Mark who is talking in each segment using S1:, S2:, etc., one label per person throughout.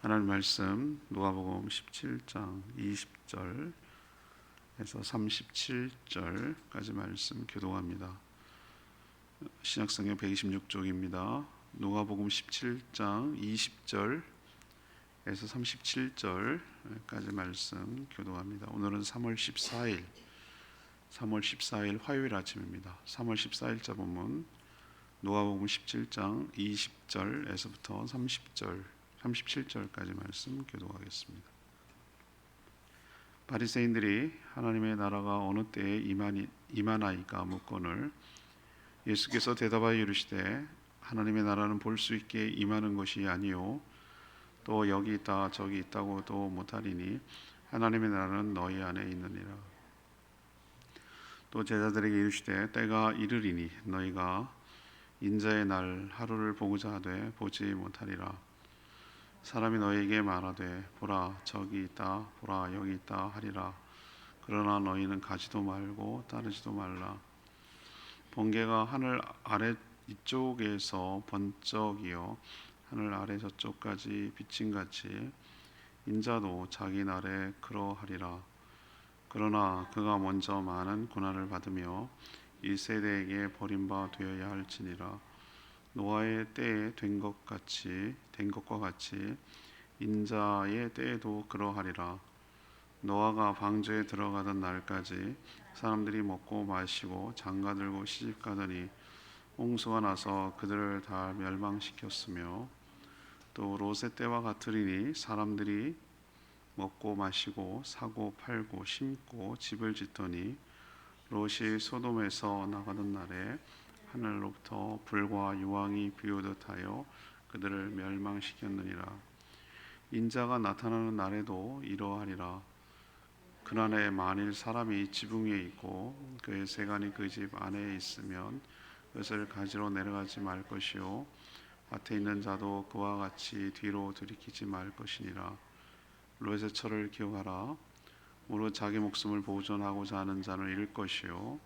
S1: 하나님 말씀 누가복음 17장 20절에서 37절까지 말씀 교독합니다. 신약성경 126쪽입니다. 누가복음 17장 20절에서 37절까지 말씀 교독합니다. 오늘은 3월 14일 화요일 아침입니다. 3월 14일자 본문 누가복음 17장 20절에서부터 37절까지 말씀 교독하겠습니다. 바리새인들이 하나님의 나라가 어느 때에 임하나이까 묻거늘 예수께서 대답하여 이르시되 하나님의 나라는 볼 수 있게 임하는 것이 아니요 또 여기 있다 저기 있다고도 못하리니 하나님의 나라는 너희 안에 있느니라. 또 제자들에게 이르시되 때가 이르리니 너희가 인자의 날 하루를 보고자 하되 보지 못하리라. 사람이 너희에게 말하되 보라 저기 있다 보라 여기 있다 하리라. 그러나 너희는 가지도 말고 따르지도 말라. 번개가 하늘 아래 이쪽에서 번쩍이어 하늘 아래 저쪽까지 비침같이 인자도 자기 날에 그러하리라. 그러나 그가 먼저 많은 고난을 받으며 이 세대에게 버림바 되어야 할지니라. 노아의 때에 된 것과 같이 인자의 때에도 그러하리라. 노아가 방주에 들어가던 날까지 사람들이 먹고 마시고 장가들고 시집가더니 홍수가 나서 그들을 다 멸망시켰으며 또 롯의 때와 같으리니 사람들이 먹고 마시고 사고 팔고 심고 집을 짓더니 롯이 소돔에서 나가던 날에 하늘로부터 불과 유황이 비오듯 하여 그들을 멸망시켰느니라. 인자가 나타나는 날에도 이러하리라. 그날에 만일 사람이 지붕 위에 있고 그의 세간이 그 집 안에 있으면 그것을 가지러 내려가지 말 것이요 밭에 있는 자도 그와 같이 뒤로 들이키지 말 것이니라. 롯의 철을 기억하라. 무릇 자기 목숨을 보존하고자 하는 자는 잃을 것이요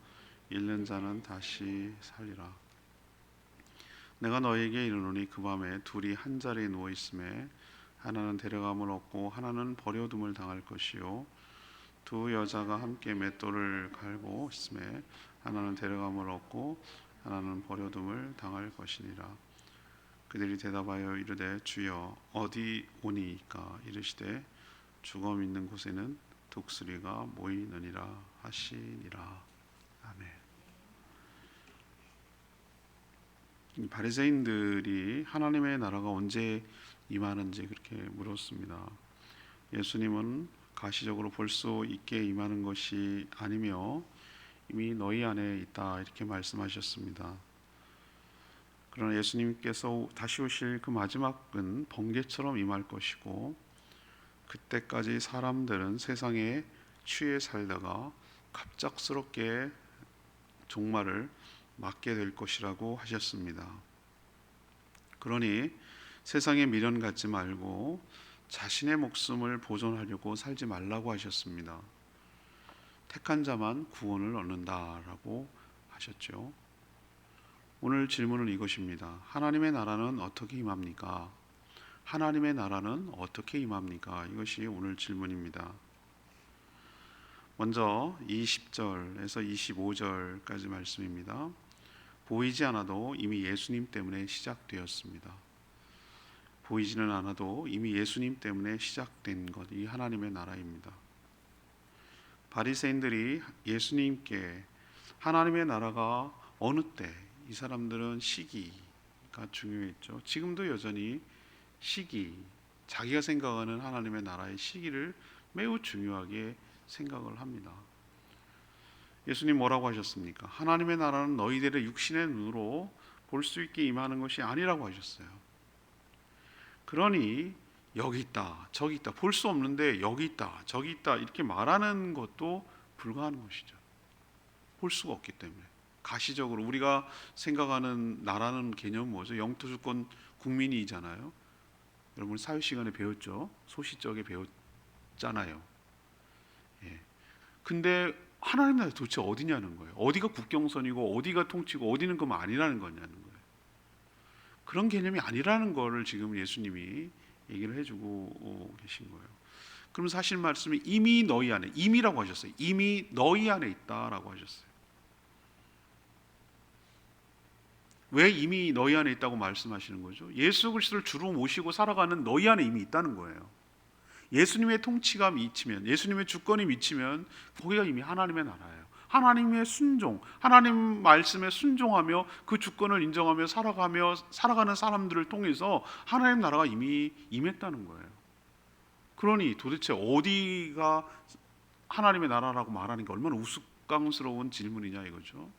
S1: 잃는 자는 다시 살리라. 내가 너희에게 이르노니 그 밤에 둘이 한 자리에 누워 있음에 하나는 데려감을 얻고 하나는 버려둠을 당할 것이요 두 여자가 함께 맷돌을 갈고 있음에 하나는 데려감을 얻고 하나는 버려둠을 당할 것이니라. 그들이 대답하여 이르되 주여 어디 오니이까? 이르시되 죽음 있는 곳에는 독수리가 모이느니라 하시니라. 아멘. 바리새인들이 하나님의 나라가 언제 임하는지 그렇게 물었습니다. 예수님은 가시적으로 볼 수 있게 임하는 것이 아니며 이미 너희 안에 있다 이렇게 말씀하셨습니다. 그러나 예수님께서 다시 오실 그 마지막은 번개처럼 임할 것이고 그때까지 사람들은 세상에 취해 살다가 갑작스럽게 종말을 맞게 될 것이라고 하셨습니다. 그러니 세상에 미련 갖지 말고 자신의 목숨을 보존하려고 살지 말라고 하셨습니다. 택한 자만 구원을 얻는다라고 하셨죠. 오늘 질문은 이것입니다. 하나님의 나라는 어떻게 임합니까? 하나님의 나라는 어떻게 임합니까? 이것이 오늘 질문입니다. 먼저 20절에서 25절까지 말씀입니다. 보이지 않아도 이미 예수님 때문에 시작되었습니다. 보이지는 않아도 이미 예수님 때문에 시작된 것, 이 하나님의 나라입니다. 바리새인들이 예수님께 하나님의 나라가 어느 때, 이 사람들은 시기가 중요했죠. 지금도 여전히 시기, 자기가 생각하는 하나님의 나라의 시기를 매우 중요하게 생각을 합니다. 예수님 뭐라고 하셨습니까? 하나님의 나라는 너희들의 육신의 눈으로 볼 수 있게 임하는 것이 아니라고 하셨어요. 그러니 여기 있다 저기 있다, 볼 수 없는데 여기 있다 저기 있다 이렇게 말하는 것도 불가하는 것이죠. 볼 수가 없기 때문에. 가시적으로 우리가 생각하는 나라는 개념은 뭐죠? 영토주권 국민이잖아요. 여러분 사회 시간에 배웠죠? 소시적에 배웠잖아요. 예. 근데 하나님 나라 도대체 어디냐는 거예요. 어디가 국경선이고 어디가 통치고 어디는 그럼 아니라는 거냐는 거예요. 그런 개념이 아니라는 거를 지금 예수님이 얘기를 해주고 계신 거예요. 그럼 사실 말씀이 이미 너희 안에, 이미라고 하셨어요. 이미 너희 안에 있다라고 하셨어요. 왜 이미 너희 안에 있다고 말씀하시는 거죠? 예수 그리스도를 주로 모시고 살아가는 너희 안에 이미 있다는 거예요. 예수님의 통치가 미치면, 예수님의 주권이 미치면 거기가 이미 하나님의 나라예요. 하나님의 순종, 하나님 말씀에 순종하며 그 주권을 인정하며 살아가는 사람들을 통해서 하나님 나라가 이미 임했다는 거예요. 그러니 도대체 어디가 하나님의 나라라고 말하는 게 얼마나 우스꽝스러운 질문이냐 이거죠.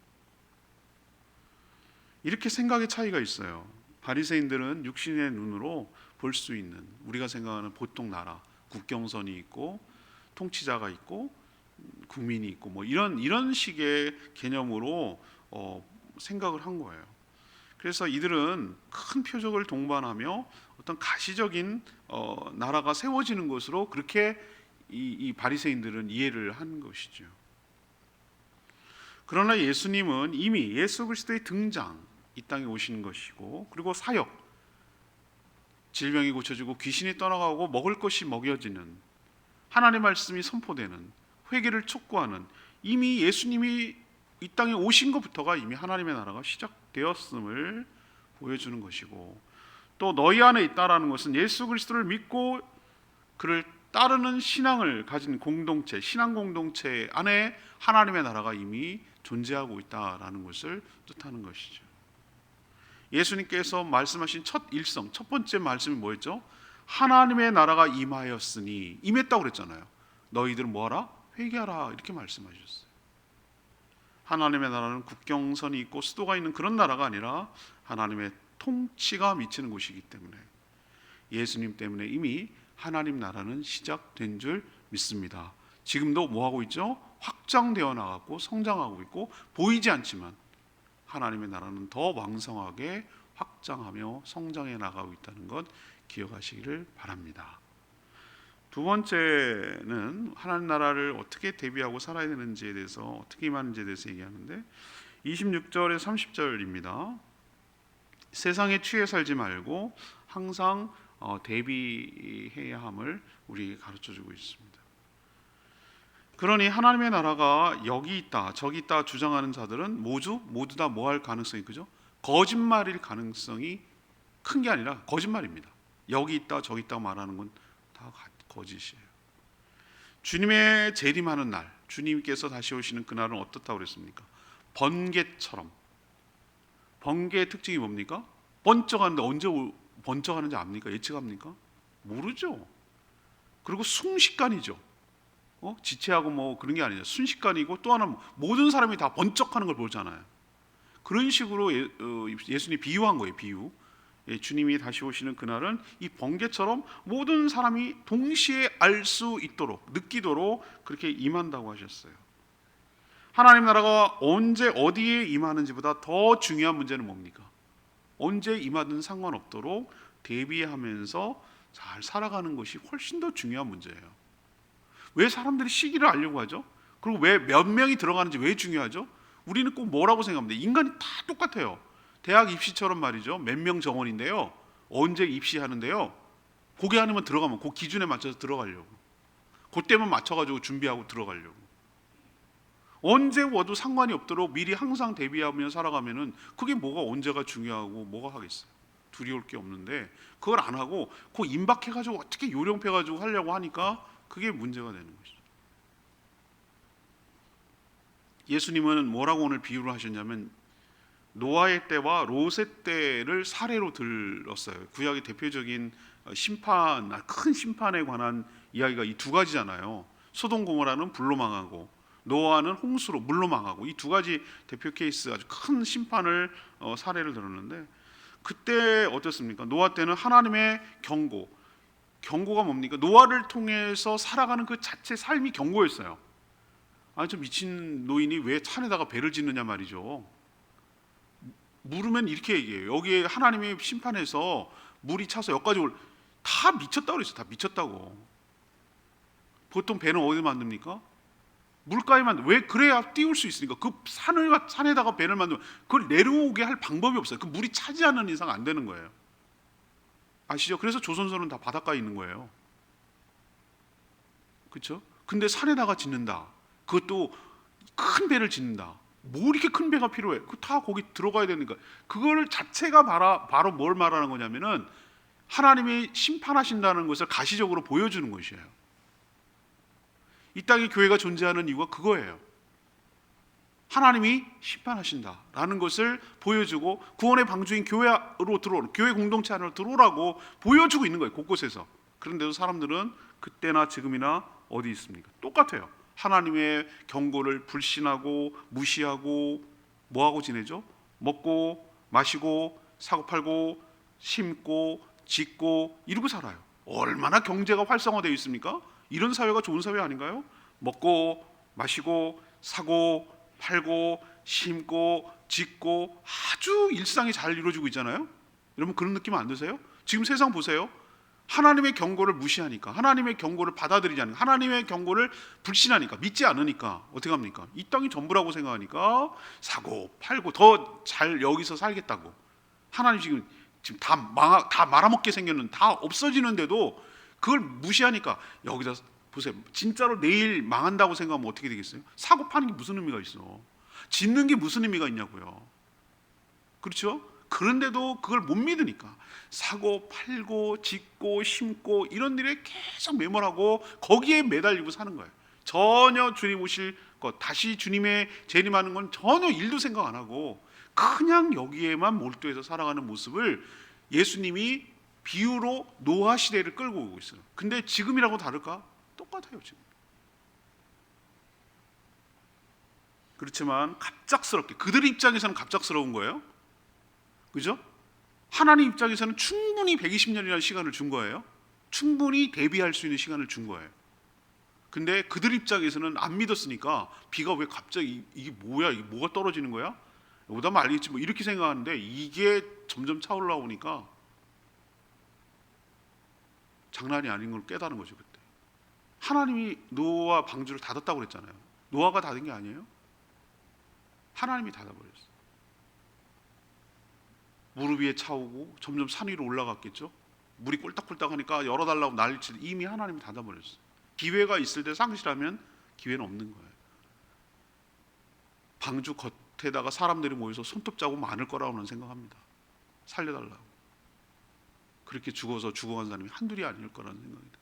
S1: 이렇게 생각의 차이가 있어요. 바리새인들은 육신의 눈으로 볼 수 있는, 우리가 생각하는 보통 나라, 국경선이 있고 통치자가 있고 국민이 있고 뭐 이런 식의 개념으로 생각을 한 거예요. 그래서 이들은 큰 표적을 동반하며 어떤 가시적인 나라가 세워지는 것으로 그렇게 이 바리새인들은 이해를 한 것이죠. 그러나 예수님은 이미 예수 그리스도의 등장, 이 땅에 오시는 것이고, 그리고 사역, 질병이 고쳐지고 귀신이 떠나가고 먹을 것이 먹여지는, 하나님의 말씀이 선포되는, 회개를 촉구하는, 이미 예수님이 이 땅에 오신 것부터가 이미 하나님의 나라가 시작되었음을 보여주는 것이고, 또 너희 안에 있다라는 것은 예수 그리스도를 믿고 그를 따르는 신앙을 가진 공동체, 신앙 공동체 안에 하나님의 나라가 이미 존재하고 있다라는 것을 뜻하는 것이죠. 예수님께서 말씀하신 첫 일성, 첫 번째 말씀이 뭐였죠? 하나님의 나라가 임하였으니, 임했다고 그랬잖아요. 너희들은 뭐하라? 회개하라, 이렇게 말씀하셨어요. 하나님의 나라는 국경선이 있고 수도가 있는 그런 나라가 아니라 하나님의 통치가 미치는 곳이기 때문에 예수님 때문에 이미 하나님 나라는 시작된 줄 믿습니다. 지금도 뭐하고 있죠? 확장되어 나가고 성장하고 있고, 보이지 않지만 하나님의 나라는 더 왕성하게 확장하며 성장해 나가고 있다는 것 기억하시기를 바랍니다. 두 번째는 하나님 나라를 어떻게 대비하고 살아야 되는지에 대해서, 어떻게 임하는지에 대해서 얘기하는데 26절에 30절입니다. 세상에 취해 살지 말고 항상 대비해야 함을 우리에게 가르쳐주고 있습니다. 그러니 하나님의 나라가 여기 있다 저기 있다 주장하는 자들은 모두 다 뭐 할 가능성이, 그죠? 거짓말일 가능성이 큰 게 아니라 거짓말입니다. 여기 있다 저기 있다 말하는 건 다 거짓이에요. 주님의 재림하는 날, 주님께서 다시 오시는 그날은 어떻다고 그랬습니까? 번개처럼. 번개의 특징이 뭡니까? 번쩍하는데 언제 번쩍하는지 압니까? 예측합니까? 모르죠. 그리고 순식간이죠. 지체하고 뭐 그런 게 아니죠. 순식간이고, 또 하나 모든 사람이 다 번쩍하는 걸 보잖아요. 그런 식으로 예수님이 비유한 거예요. 비유. 주님이 다시 오시는 그날은 이 번개처럼 모든 사람이 동시에 알 수 있도록, 느끼도록 그렇게 임한다고 하셨어요. 하나님 나라가 언제 어디에 임하는지보다 더 중요한 문제는 뭡니까? 언제 임하든 상관없도록 대비하면서 잘 살아가는 것이 훨씬 더 중요한 문제예요. 왜 사람들이 시기를 알려고 하죠? 그리고 왜 몇 명이 들어가는지 왜 중요하죠? 우리는 꼭 뭐라고 생각합니다. 인간이 다 똑같아요. 대학 입시처럼 말이죠. 몇 명 정원인데요, 언제 입시하는데요, 그게 아니면 들어가면 그 기준에 맞춰서 들어가려고, 그때만 맞춰가지고 준비하고 들어가려고, 언제 와도 상관이 없도록 미리 항상 대비하며 살아가면은 그게 뭐가 언제가 중요하고 뭐가 하겠어요. 두려울 게 없는데 그걸 안 하고 그 임박해가지고 어떻게 요령펴가지고 하려고 하니까 그게 문제가 되는 것이죠. 예수님은 뭐라고 오늘 비유를 하셨냐면 노아의 때와 롯의 때를 사례로 들었어요. 구약의 대표적인 심판, 큰 심판에 관한 이야기가 이 두 가지잖아요. 소돔 고모라는 불로 망하고 노아는 홍수로 물로 망하고, 이 두 가지 대표 케이스, 아주 큰 심판을 사례를 들었는데, 그때 어떻습니까? 노아 때는 하나님의 경고가 뭡니까? 노아를 통해서 살아가는 그 자체 삶이 경고였어요. 아니, 저 미친 노인이 왜 산에다가 배를 짓느냐 말이죠. 물으면 이렇게 얘기해요. 여기에 하나님이 심판해서 물이 차서 여기까지 다 미쳤다고 그랬어요. 다 미쳤다고. 보통 배는 어디 만듭니까? 물가에만. 왜? 그래야 띄울 수 있으니까. 그 산에다가 배를 만들면 그걸 내려오게 할 방법이 없어요. 그 물이 차지 않는 이상 안 되는 거예요. 아시죠? 그래서 조선소는 다 바닷가에 있는 거예요. 그렇죠? 근데 산에다가 짓는다. 그것도 큰 배를 짓는다. 뭐 이렇게 큰 배가 필요해? 그 다 거기 들어가야 되니까. 그걸 자체가 바로 뭘 말하는 거냐면은 하나님이 심판하신다는 것을 가시적으로 보여주는 것이에요. 이 땅에 교회가 존재하는 이유가 그거예요. 하나님이 심판하신다라는 것을 보여주고 구원의 방주인 교회로 들어오는, 교회 공동체 안으로 들어오라고 보여주고 있는 거예요. 곳곳에서. 그런데도 사람들은 그때나 지금이나 어디 있습니까? 똑같아요. 하나님의 경고를 불신하고 무시하고 뭐하고 지내죠? 먹고 마시고 사고 팔고 심고 짓고 이러고 살아요. 얼마나 경제가 활성화되어 있습니까? 이런 사회가 좋은 사회 아닌가요? 먹고 마시고 사고 팔고 심고 짓고 아주 일상이 잘 이루어지고 있잖아요. 여러분 그런 느낌 안 드세요? 지금 세상 보세요. 하나님의 경고를 무시하니까, 하나님의 경고를 받아들이지 않으니까, 하나님의 경고를 불신하니까, 믿지 않으니까 어떻게 합니까? 이 땅이 전부라고 생각하니까 사고 팔고 더 잘 여기서 살겠다고. 하나님 지금 다 말아먹게 생겼는, 다 없어지는데도 그걸 무시하니까, 여기다 보세요. 진짜로 내일 망한다고 생각하면 어떻게 되겠어요? 사고 파는 게 무슨 의미가 있어? 짓는 게 무슨 의미가 있냐고요. 그렇죠? 그런데도 그걸 못 믿으니까 사고 팔고 짓고 심고 이런 일에 계속 매몰하고 거기에 매달리고 사는 거예요. 전혀 주님 오실 것, 다시 주님의 재림하는 건 전혀 일도 생각 안 하고 그냥 여기에만 몰두해서 살아가는 모습을 예수님이 비유로 노아 시대를 끌고 오고 있어요. 근데 지금이라고 다를까? 똑같아요. 지금. 그렇지만 갑작스럽게, 그들 입장에서는 갑작스러운 거예요. 그죠? 하나님 입장에서는 충분히 120년이라는 시간을 준 거예요. 충분히 대비할 수 있는 시간을 준 거예요. 근데 그들 입장에서는 안 믿었으니까 비가 왜 갑자기, 이게 뭐야? 이게 뭐가 떨어지는 거야? 오다 말겠지 뭐 이렇게 생각하는데 이게 점점 차올라오니까 장난이 아닌 걸 깨달은 거죠. 그때 하나님이 노아 방주를 닫았다고 그랬잖아요. 노아가 닫은 게 아니에요. 하나님이 닫아버렸어요. 무릎 위에 차오고 점점 산 위로 올라갔겠죠. 물이 꼴딱꼴딱 하니까 열어달라고 난리칠 이미 하나님이 닫아버렸어요. 기회가 있을 때 상실하면 기회는 없는 거예요. 방주 겉에다가 사람들이 모여서 손톱 자국 많을 거라고는 생각합니다. 살려달라고. 그렇게 죽어서 죽어간 사람이 한둘이 아닐 거라는 생각입니다.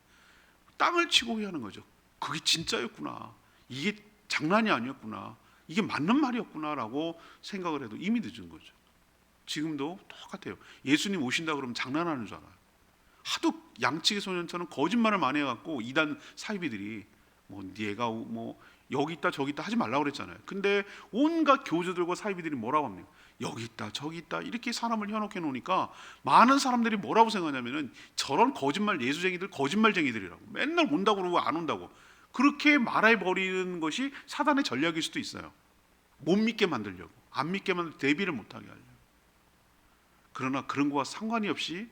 S1: 땅을 치고 회하는 거죠. 그게 진짜였구나. 이게 장난이 아니었구나. 이게 맞는 말이었구나라고 생각을 해도 이미 늦은 거죠. 지금도 똑같아요. 예수님 오신다 그러면 장난하는 줄 알아요. 하도 양치기 소년처럼 거짓말을 많이 해갖고 이단 사이비들이 뭐 얘가 뭐 여기 있다 저기 있다 하지 말라고 그랬잖아요. 근데 온갖 교주들과 사이비들이 뭐라고 합니까? 여기 있다 저기 있다 이렇게 사람을 현혹해 놓으니까 많은 사람들이 뭐라고 생각하냐면은 저런 거짓말 예수쟁이들 거짓말쟁이들이라고, 맨날 온다고 그러고 안 온다고 그렇게 말해버리는 것이 사단의 전략일 수도 있어요. 못 믿게 만들려고, 안 믿게 만들고 대비를 못하게 하려고. 그러나 그런 거와 상관이 없이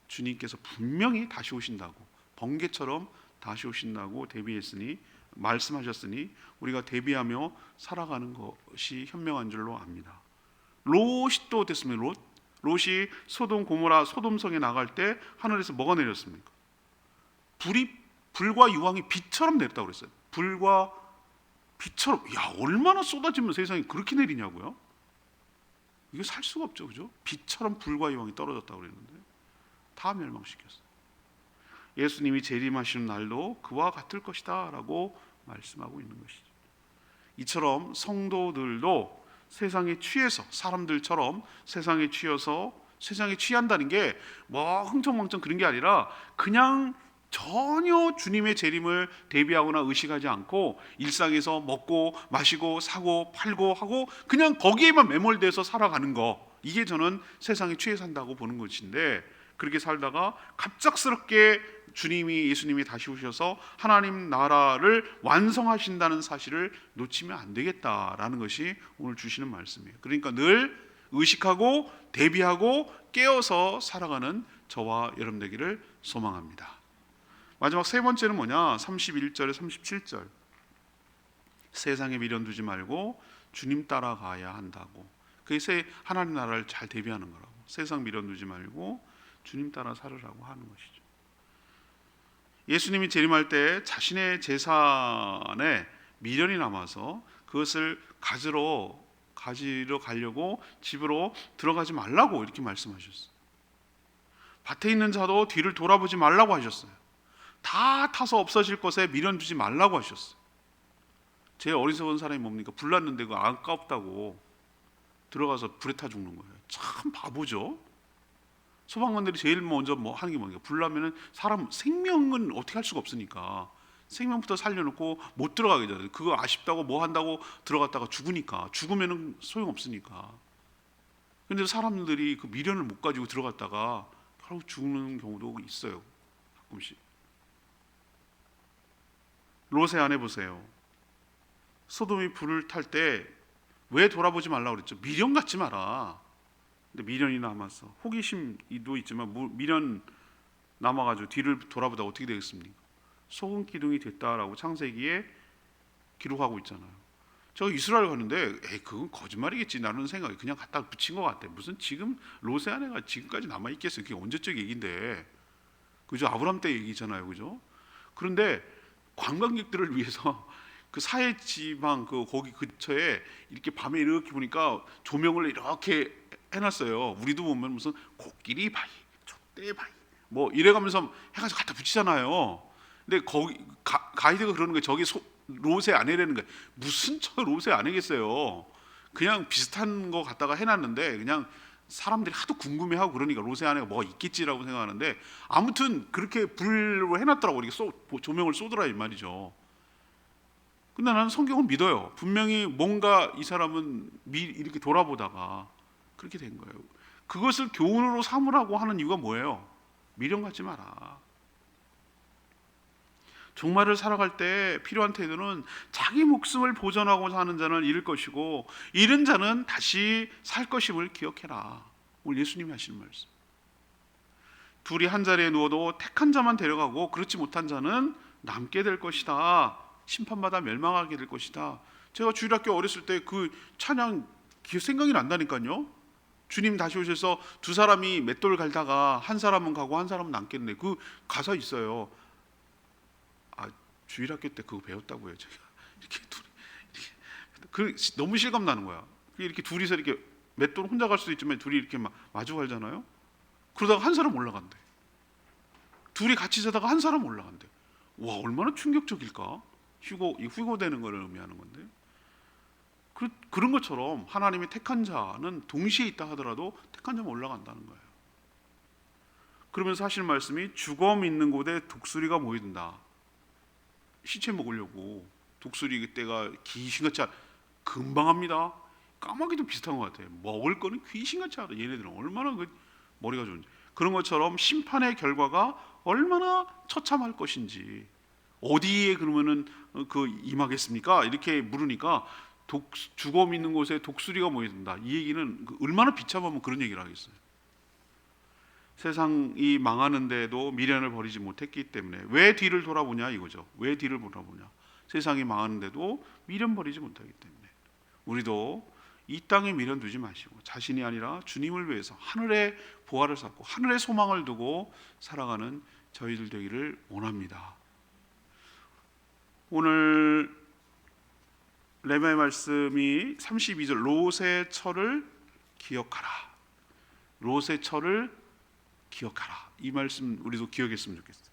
S1: 주님께서 분명히 다시 오신다고, 번개처럼 다시 오신다고 대비했으니, 말씀하셨으니 우리가 대비하며 살아가는 것이 현명한 줄로 압니다. 롯이 또 어땠습니까? 롯이 소돔 고모라 소돔성에 나갈 때 하늘에서 뭐가 내렸습니까? 불과 유황이 비처럼 내렸다고 그랬어요. 불과 비처럼. 야, 얼마나 쏟아지면 세상에 그렇게 내리냐고요? 이거 살 수가 없죠, 그죠? 비처럼 불과 유황이 떨어졌다고 그랬는데 다 멸망시켰어요. 예수님이 재림하시는 날도 그와 같을 것이다라고 말씀하고 있는 것이죠. 이처럼 성도들도 세상에 취해서, 사람들처럼 세상에 취해서, 세상에 취한다는 게 뭐 흥청망청 그런 게 아니라 그냥 전혀 주님의 재림을 대비하거나 의식하지 않고 일상에서 먹고 마시고 사고 팔고 하고 그냥 거기에만 매몰돼서 살아가는 거, 이게 저는 세상에 취해 산다고 보는 것인데, 그렇게 살다가 갑작스럽게 예수님이 다시 오셔서 하나님 나라를 완성하신다는 사실을 놓치면 안 되겠다라는 것이 오늘 주시는 말씀이에요. 그러니까 늘 의식하고 대비하고 깨어서 살아가는 저와 여러분 되기를 소망합니다. 마지막 세 번째는 뭐냐? 31절에 37절. 세상에 미련 두지 말고 주님 따라가야 한다고. 그래서 하나님 나라를 잘 대비하는 거라고. 세상 미련 두지 말고 주님 따라 살으라고 하는 것이죠. 예수님이 재림할 때 자신의 재산에 미련이 남아서 그것을 가지러 가려고 집으로 들어가지 말라고 이렇게 말씀하셨어요. 밭에 있는 자도 뒤를 돌아보지 말라고 하셨어요. 다 타서 없어질 것에 미련 두지 말라고 하셨어요. 제 어리석은 사람이 뭡니까? 불났는데 그거 아깝다고 들어가서 불에 타 죽는 거예요. 참 바보죠. 소방관들이 제일 먼저 뭐 하는 게 뭡니까? 불나면은 사람 생명은 어떻게 할 수가 없으니까 생명부터 살려놓고 못 들어가게 되잖아요. 그거 아쉽다고 뭐 한다고 들어갔다가 죽으니까, 죽으면은 소용 없으니까. 근데 사람들이 그 미련을 못 가지고 들어갔다가 결국 죽는 경우도 있어요. 가끔씩. 롯의 아내 보세요. 소돔이 불을 탈 때 왜 돌아보지 말라고 그랬죠? 미련 갖지 마라. 근데 미련이 남아서, 호기심도 있지만 미련 남아가지고 뒤를 돌아보다 어떻게 되겠습니까? 소금 기둥이 됐다라고 창세기에 기록하고 있잖아요. 저 이스라엘 가는데 그건 거짓말이겠지 나는 생각이 그냥 갖다 붙인 것 같아. 무슨 지금 롯의 아내가 지금까지 남아 있겠어요? 그게 언제적 얘기인데, 그죠? 아브람 때 얘기잖아요, 그죠? 그런데 관광객들을 위해서 그 사해 지방 그 거기 근처에 이렇게 밤에 이렇게 보니까 조명을 이렇게 해놨어요. 우리도 보면 무슨 코끼리 바위, 족대 바위 뭐 이래가면서 해가지고 갖다 붙이잖아요. 근데 거기 가이드가 그러는 거예요. 저기 롯의 아내라는 거예요. 무슨 저 롯의 아내겠어요. 그냥 비슷한 거 갖다가 해놨는데 그냥 사람들이 하도 궁금해하고 그러니까 롯의 아내가 뭐가 있겠지라고 생각하는데 아무튼 그렇게 불로 해놨더라고. 이렇게 조명을 쏘더라 이 말이죠. 근데 나는 성경을 믿어요. 분명히 뭔가 이 사람은 이렇게 돌아보다가 그렇게 된 거예요. 그것을 교훈으로 삼으라고 하는 이유가 뭐예요? 미련 갖지 마라. 종말을 살아갈 때 필요한 태도는 자기 목숨을 보존하고자 하는 자는 잃을 것이고 잃은 자는 다시 살 것임을 기억해라. 오늘 예수님이 하시는 말씀. 둘이 한 자리에 누워도 택한 자만 데려가고 그렇지 못한 자는 남게 될 것이다. 심판받아 멸망하게 될 것이다. 제가 주일학교 어렸을 때 그 찬양 생각이 난다니까요. 주님 다시 오셔서 두 사람이 맷돌 갈다가 한 사람은 가고 한 사람은 남겠네. 그 가사 있어요. 주일학교 때 그거 배웠다고요. 제가 이렇게 둘이 이렇게 너무 실감 나는 거야. 이렇게 둘이서 이렇게 맷돌 혼자 갈 수도 있지만 둘이 이렇게 마주 갈잖아요. 그러다가 한 사람 올라간대. 둘이 같이 자다가 한 사람 올라간대. 와, 얼마나 충격적일까? 휴고되는 것을 의미하는 건데. 그런 것처럼 하나님이 택한 자는 동시에 있다 하더라도 택한 자만 올라간다는 거예요. 그러면서 하시는 말씀이 죽음 있는 곳에 독수리가 모이든다. 시체 먹으려고 독수리 그때가 귀신같이 금방 합니다. 까마귀도 비슷한 것 같아요. 먹을 거는 귀신같이 알아. 얘네들은 얼마나 그 머리가 좋은지. 그런 것처럼 심판의 결과가 얼마나 처참할 것인지 어디에 그러면은 그 임하겠습니까? 이렇게 물으니까 죽음 있는 곳에 독수리가 모여든다. 이 얘기는 얼마나 비참하면 그런 얘기를 하겠어요. 세상이 망하는데도 미련을 버리지 못했기 때문에 왜 뒤를 돌아보냐 이거죠. 왜 뒤를 돌아보냐. 세상이 망하는데도 미련 버리지 못하기 때문에 우리도 이 땅에 미련 두지 마시고 자신이 아니라 주님을 위해서 하늘의 보화를 쌓고 하늘의 소망을 두고 살아가는 저희들 되기를 원합니다. 오늘 레마의 말씀이 32절 롯의 철을 기억하라. 롯의 철을 기억하라. 이 말씀 우리도 기억했으면 좋겠어요.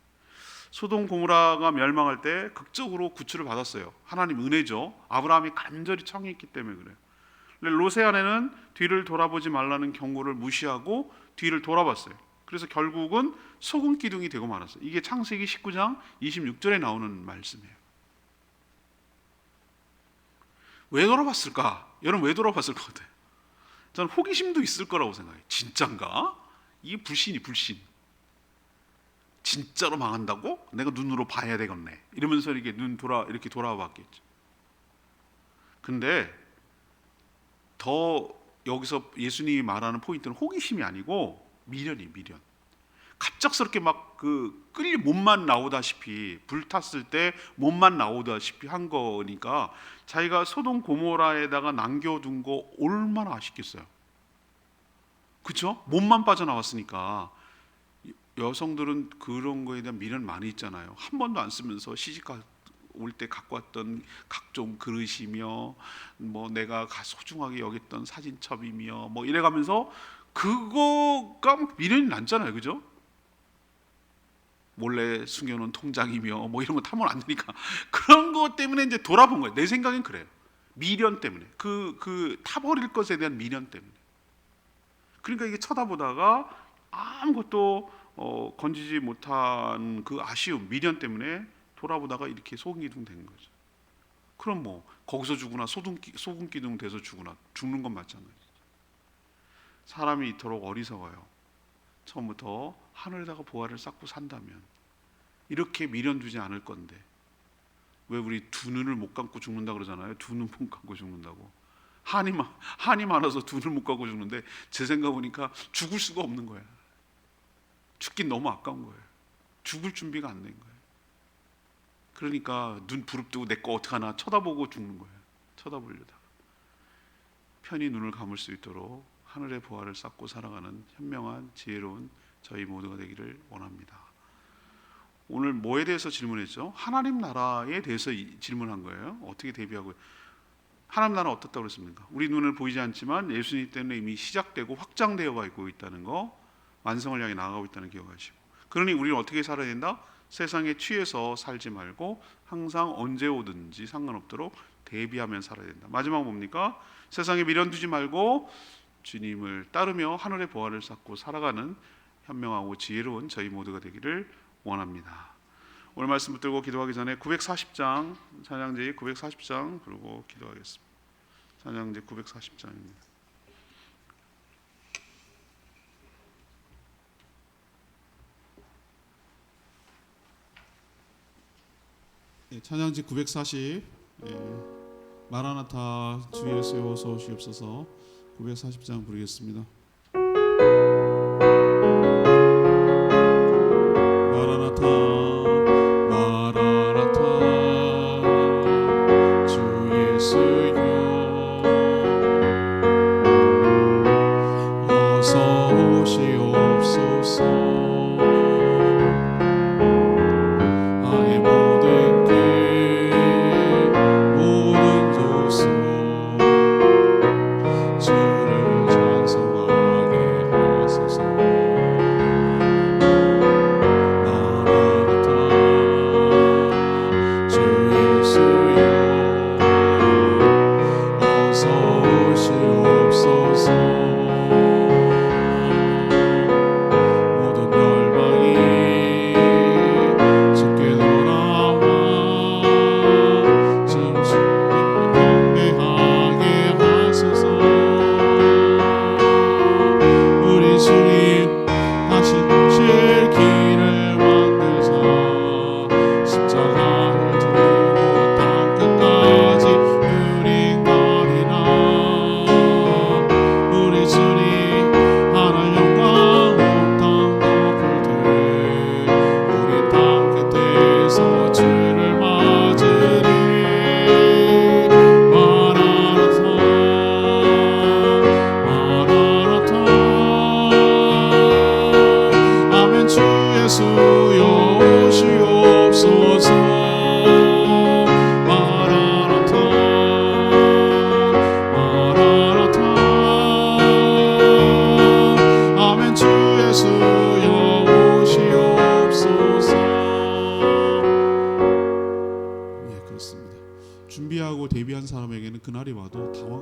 S1: 소돔 고모라가 멸망할 때 극적으로 구출을 받았어요. 하나님 은혜죠. 아브라함이 간절히 청했기 때문에 그래요. 근데 롯의 아내는 뒤를 돌아보지 말라는 경고를 무시하고 뒤를 돌아봤어요. 그래서 결국은 소금 기둥이 되고 말았어요. 이게 창세기 19장 26절에 나오는 말씀이에요. 왜 돌아봤을까? 여러분 왜 돌아봤을 것 같아요? 저는 호기심도 있을 거라고 생각해요. 진짠가? 이게 불신. 진짜로 망한다고? 내가 눈으로 봐야 되겠네. 이러면서 이렇게 이렇게 돌아봤겠죠. 근데 더 여기서 예수님이 말하는 포인트는 호기심이 아니고 미련. 갑작스럽게 막 몸만 나오다시피 불탔을 때 몸만 나오다시피 한 거니까 자기가 소돔 고모라에다가 남겨둔 거 얼마나 아쉽겠어요. 그렇죠? 몸만 빠져나왔으니까 여성들은 그런 거에 대한 미련 많이 있잖아요. 한 번도 안 쓰면서 시집 올 때 갖고 왔던 각종 그릇이며 뭐 내가 소중하게 여겼던 사진첩이며 뭐 이래가면서 그거가 미련이 남잖아요, 그죠? 몰래 숨겨놓은 통장이며 뭐 이런 거 타면 안 되니까 그런 것 때문에 이제 돌아본 거예요. 내 생각엔 그래요. 미련 때문에 그 타버릴 것에 대한 미련 때문에. 그러니까 이게 쳐다보다가 아무것도 건지지 못한 그 아쉬움, 미련 때문에 돌아보다가 이렇게 소금기둥 된 거죠. 그럼 뭐 거기서 죽으나 소금기둥 돼서 죽으나 죽는 건 맞잖아요. 사람이 이토록 어리석어요. 처음부터 하늘에다가 보화를 쌓고 산다면 이렇게 미련 두지 않을 건데 왜 우리 두 눈을 못 감고 죽는다 그러잖아요. 두 눈 못 감고 죽는다고. 한이 많아서 두 눈을 못 감고 죽는데 제 생각 보니까 죽을 수가 없는 거야. 죽긴 너무 아까운 거예요. 죽을 준비가 안 된 거예요. 그러니까 눈 부릅뜨고 내 거 어떡하나 쳐다보고 죽는 거예요. 쳐다보려다가 편히 눈을 감을 수 있도록 하늘의 보화를 쌓고 살아가는 현명한 지혜로운 저희 모두가 되기를 원합니다. 오늘 뭐에 대해서 질문했죠? 하나님 나라에 대해서 질문한 거예요. 어떻게 대비하고 하나님 나라 어떻다고 그랬습니까? 우리 눈을 보이지 않지만 예수님 때문에 이미 시작되고 확장되어 가고 있다는 거, 완성을 향해 나아가고 있다는 기억하시고, 그러니 우리는 어떻게 살아야 된다? 세상에 취해서 살지 말고 항상 언제 오든지 상관없도록 대비하면 살아야 된다. 마지막 뭡니까? 세상에 미련 두지 말고 주님을 따르며 하늘의 보화를 쌓고 살아가는 현명하고 지혜로운 저희 모두가 되기를 원합니다. 오늘 말씀 붙들고 기도하기 전에 940장 찬양제 940장 부르고 기도하겠습니다. 찬양제 940장입니다. 찬양지 940 마라나타 주 예수여 어서 오시옵소서 940장 부르겠습니다. 마라나타 마라나타 주 예수여 어서 오시옵소서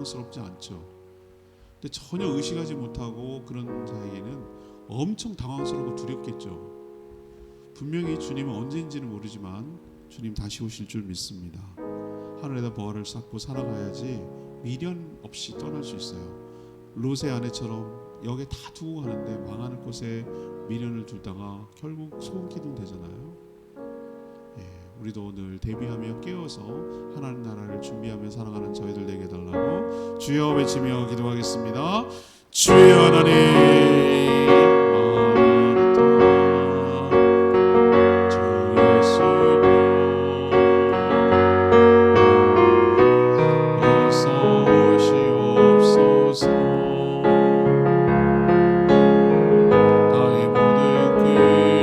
S1: 당황스럽지 않죠. 근데 전혀 의식하지 못하고 그런 자에게는 엄청 당황스럽고 두렵겠죠. 분명히 주님은 언제인지는 모르지만 주님 다시 오실 줄 믿습니다. 하늘에다 보화를 쌓고 살아가야지 미련 없이 떠날 수 있어요. 롯의 아내처럼 여기에 다 두고 가는데 망하는 곳에 미련을 두다가 결국 소금기둥 되잖아요. 우리도 오늘 대비하며 깨어서 하나님 나라를 준비하며 살아가는 저희들 되게 해달라고 주여 외치며 기도하겠습니다. 주여 하나님 나의 모든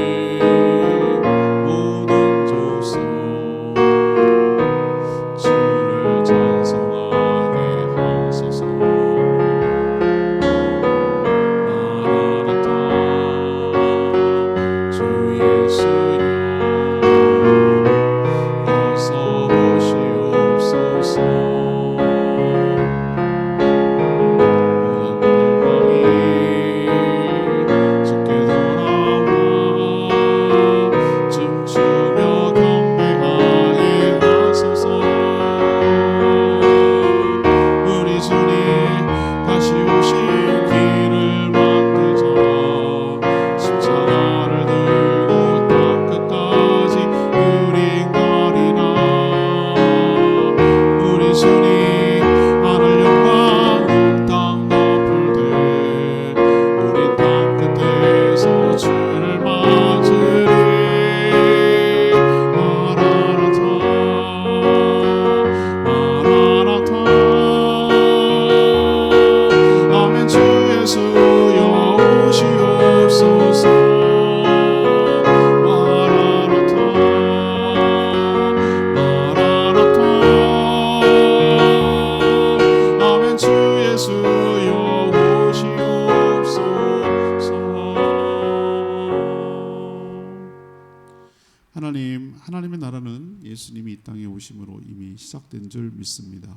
S2: 하나님의 나라는 예수님이 이 땅에 오심으로 이미 시작된 줄 믿습니다.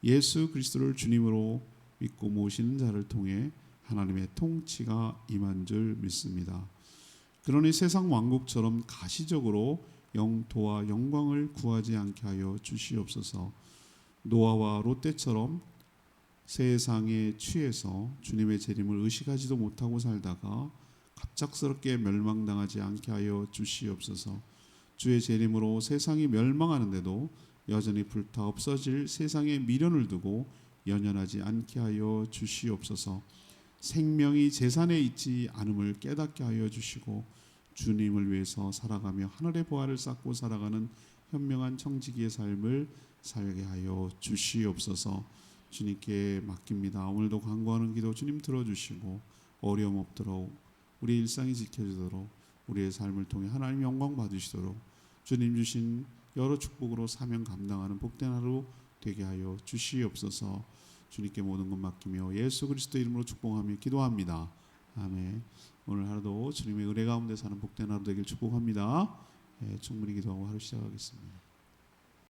S2: 예수 그리스도를 주님으로 믿고 모시는 자를 통해 하나님의 통치가 임한 줄 믿습니다. 그러니 세상 왕국처럼 가시적으로 영토와 영광을 구하지 않게 하여 주시옵소서. 노아와 롯데처럼 세상에 취해서 주님의 재림을 의식하지도 못하고 살다가 갑작스럽게 멸망당하지 않게 하여 주시옵소서. 주의 재림으로 세상이 멸망하는데도 여전히 불타 없어질 세상의 미련을 두고 연연하지 않게 하여 주시옵소서. 생명이 재산에 있지 않음을 깨닫게 하여 주시고 주님을 위해서 살아가며 하늘의 보화를 쌓고 살아가는 현명한 청지기의 삶을 살게 하여 주시옵소서. 주님께 맡깁니다. 오늘도 간구하는 기도 주님 들어주시고 어려움 없도록 우리 일상이 지켜지도록 우리의 삶을 통해 하나님 영광 받으시도록 주님 주신 여러 축복으로 사명 감당하는 복된 하루 되게 하여 주시옵소서. 주님께 모든 것 맡기며 예수 그리스도 이름으로 축복하며 기도합니다. 아멘. 오늘 하루도 주님의 은혜 가운데 사는 복된 하루 되길 축복합니다. 충분히 기도하고 하루 시작하겠습니다.